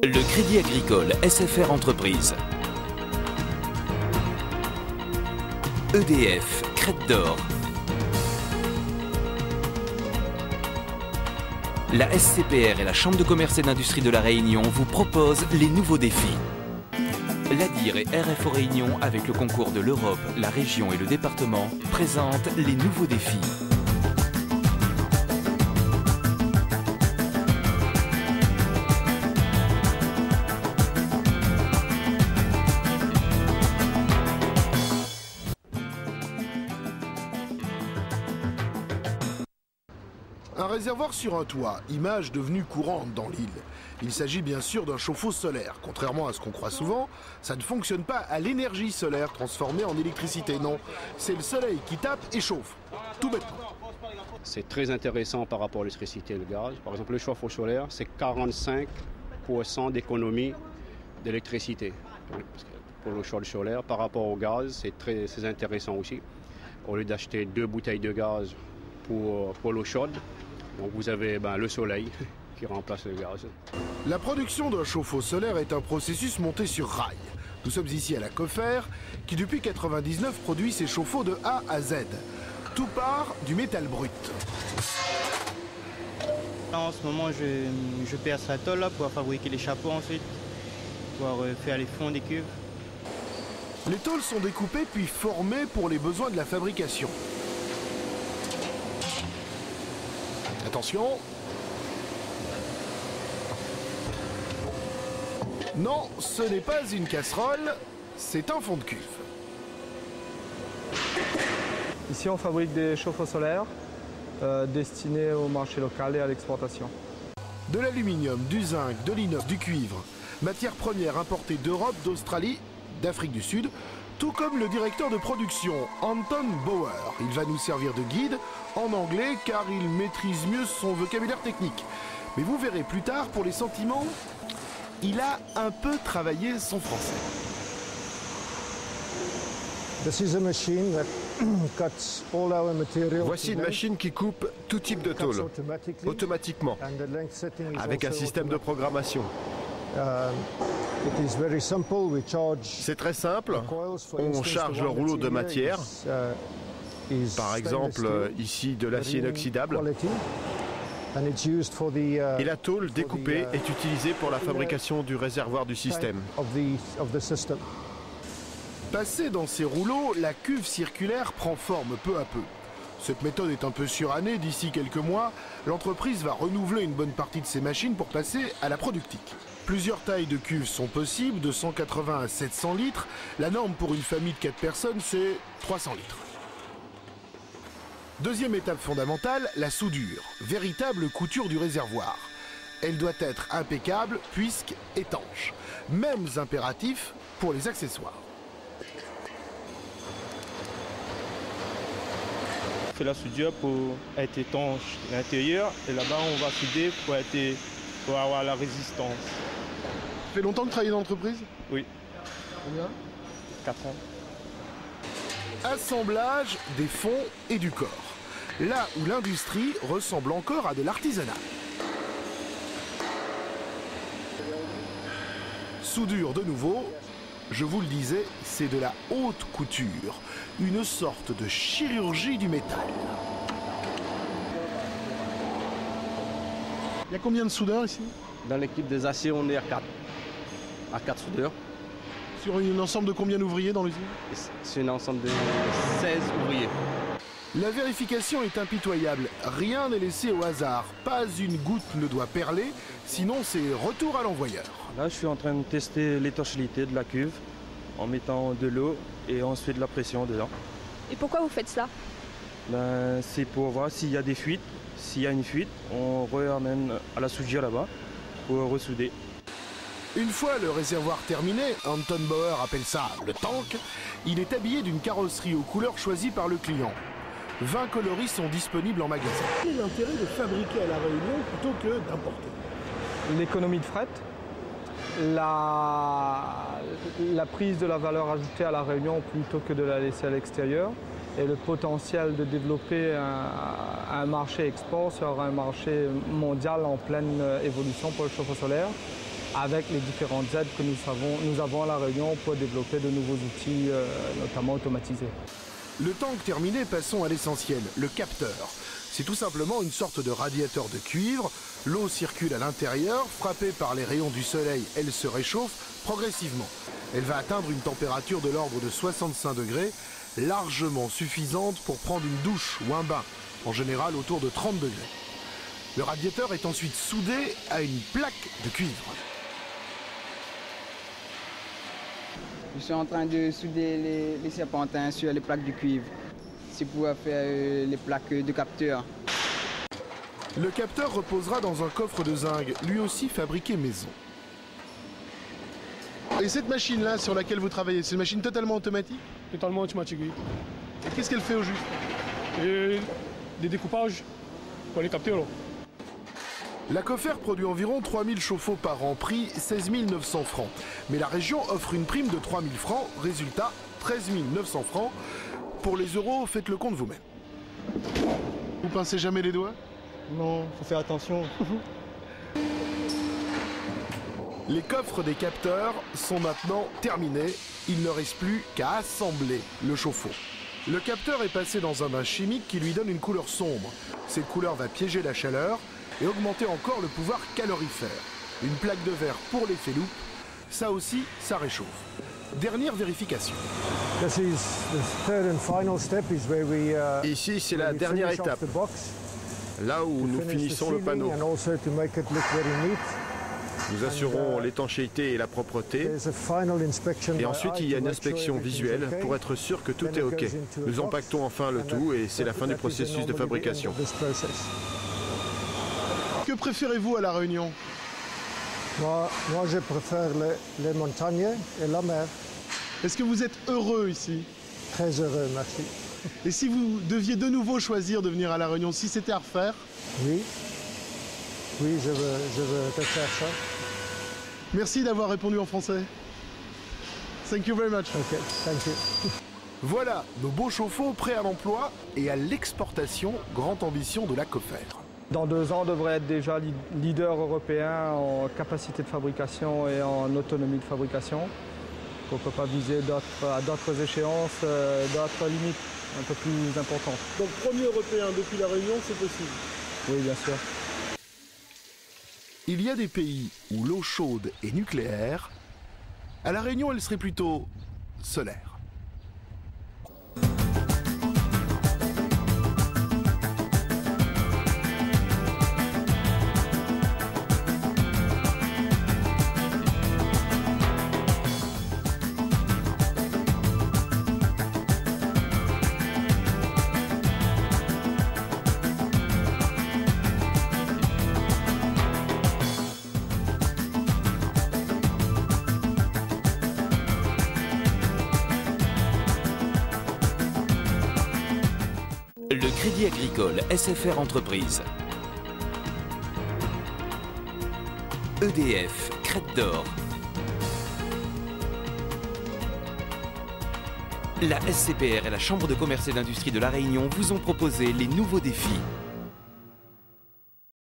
Le Crédit Agricole SFR Entreprise. EDF, Crête d'Or. La SCPR et la Chambre de commerce et d'industrie de La Réunion vous proposent les nouveaux défis. L'ADIR et RFO Réunion, avec le concours de l'Europe, la région et le département, présentent les nouveaux défis. Un réservoir sur un toit, image devenue courante dans l'île. Il s'agit bien sûr d'un chauffe-eau solaire. Contrairement à ce qu'on croit souvent, ça ne fonctionne pas à l'énergie solaire transformée en électricité, non. C'est le soleil qui tape et chauffe, tout bêtement. C'est très intéressant par rapport à l'électricité et le gaz. Par exemple, le chauffe-eau solaire, c'est 45% d'économie d'électricité. Pour le chauffe-eau solaire, par rapport au gaz, c'est très intéressant aussi. Au lieu d'acheter 2 bouteilles de gaz pour l'eau chaude, donc vous avez le soleil qui remplace le gaz. La production d'un chauffe-eau solaire est un processus monté sur rail. Nous sommes ici à la Cofer, qui depuis 1999 produit ses chauffe-eau de A à Z. Tout part du métal brut. En ce moment, je perce la tôle pour fabriquer les chapeaux ensuite, pour faire les fonds des cuves. Les tôles sont découpées puis formées pour les besoins de la fabrication. Attention. Non, ce n'est pas une casserole, c'est un fond de cuve. Ici, on fabrique des chauffe-eau solaires destinés au marché local et à l'exportation. De l'aluminium, du zinc, de l'inox, du cuivre. Matières premières importées d'Europe, d'Australie, d'Afrique du Sud, tout comme le directeur de production, Anton Bauer. Il va nous servir de guide en anglais car il maîtrise mieux son vocabulaire technique. Mais vous verrez plus tard, pour les sentiments, il a un peu travaillé son français. Voici une machine qui coupe tout type de tôle, automatiquement, avec un système de programmation. C'est très simple, on charge le rouleau de matière, par exemple ici de l'acier inoxydable, et la tôle découpée est utilisée pour la fabrication du réservoir du système. Passée dans ces rouleaux, la cuve circulaire prend forme peu à peu. Cette méthode est un peu surannée. D'ici quelques mois, l'entreprise va renouveler une bonne partie de ses machines pour passer à la productique. Plusieurs tailles de cuves sont possibles, de 180 à 700 litres. La norme pour une famille de 4 personnes, c'est 300 litres. Deuxième étape fondamentale, la soudure, véritable couture du réservoir. Elle doit être impeccable, puisqu'étanche. Mêmes impératifs pour les accessoires. On fait la soudure pour être étanche à l'intérieur et là-bas on va souder pour avoir la résistance. Ça fait longtemps que vous travaillez dans l'entreprise? Oui. Combien? 4 ans. Assemblage des fonds et du corps. Là où l'industrie ressemble encore à de l'artisanat. Soudure de nouveau. Je vous le disais, c'est de la haute couture, une sorte de chirurgie du métal. Il y a combien de soudeurs ici? Dans l'équipe des aciers, on est à 4 soudeurs. Sur un ensemble de combien d'ouvriers dans l'usine? C'est un ensemble de 16 ouvriers. La vérification est impitoyable, rien n'est laissé au hasard, pas une goutte ne doit perler, sinon c'est retour à l'envoyeur. Là je suis en train de tester l'étanchéité de la cuve en mettant de l'eau et on se fait de la pression dedans. Et pourquoi vous faites cela? C'est pour voir s'il y a des fuites. S'il y a une fuite, on ramène à la soudure là-bas pour ressouder. Une fois le réservoir terminé, Anton Bauer appelle ça le tank, il est habillé d'une carrosserie aux couleurs choisies par le client. 20 coloris sont disponibles en magasin. Quel est l'intérêt de fabriquer à La Réunion plutôt que d'importer? L'économie de fret, la prise de la valeur ajoutée à La Réunion plutôt que de la laisser à l'extérieur, et le potentiel de développer un marché export sur un marché mondial en pleine évolution pour le chauffe-eau solaire. avec les différentes aides que nous avons à La Réunion pour développer de nouveaux outils, notamment automatisés. Le tank terminé, passons à l'essentiel, le capteur. C'est tout simplement une sorte de radiateur de cuivre. L'eau circule à l'intérieur, frappée par les rayons du soleil, elle se réchauffe progressivement. Elle va atteindre une température de l'ordre de 65 degrés, largement suffisante pour prendre une douche ou un bain, en général autour de 30 degrés. Le radiateur est ensuite soudé à une plaque de cuivre. Je suis en train de souder les serpentins sur les plaques de cuivre. C'est pour faire les plaques de capteur. Le capteur reposera dans un coffre de zinc, lui aussi fabriqué maison. Et cette machine-là sur laquelle vous travaillez, c'est une machine totalement automatique? Totalement automatique, oui. Et qu'est-ce qu'elle fait au juste? Des découpages pour les capteurs. La Cofer produit environ 3000 chauffe-eau par an, prix 16 900 francs. Mais la région offre une prime de 3000 francs, résultat 13 900 francs. Pour les euros, faites le compte vous-même. Vous pincez jamais les doigts? Non, faut faire attention. Les coffres des capteurs sont maintenant terminés. Il ne reste plus qu'à assembler le chauffe-eau. Le capteur est passé dans un bain chimique qui lui donne une couleur sombre. Cette couleur va piéger la chaleur et augmenter encore le pouvoir calorifère. Une plaque de verre pour l'effet loupe, ça aussi, ça réchauffe. Dernière vérification. Ici, c'est la dernière étape, là où nous finissons le panneau. Nous assurons l'étanchéité et la propreté. Et ensuite, il y a une inspection visuelle pour être sûr que tout est OK. Nous empaquetons enfin le tout et c'est la fin du processus de fabrication. Que préférez-vous à La Réunion? Moi, je préfère les montagnes et la mer. Est-ce que vous êtes heureux ici? Très heureux, merci. Et si vous deviez de nouveau choisir de venir à La Réunion, si c'était à refaire? Oui. Oui, je veux refaire ça. Merci d'avoir répondu en français. Thank you very much. OK, thank you. Voilà nos beaux chauffe-eau prêts à l'emploi et à l'exportation, grande ambition de la Cofer. Dans 2 ans, on devrait être déjà leader européen en capacité de fabrication et en autonomie de fabrication. On ne peut pas viser à d'autres échéances, d'autres limites un peu plus importantes. Donc premier européen depuis La Réunion, c'est possible? Oui, bien sûr. Il y a des pays où l'eau chaude est nucléaire. À La Réunion, elle serait plutôt solaire. Le Crédit Agricole SFR Entreprise. EDF, Crête d'Or. La SCPR et la Chambre de commerce et d'industrie de La Réunion vous ont proposé les nouveaux défis.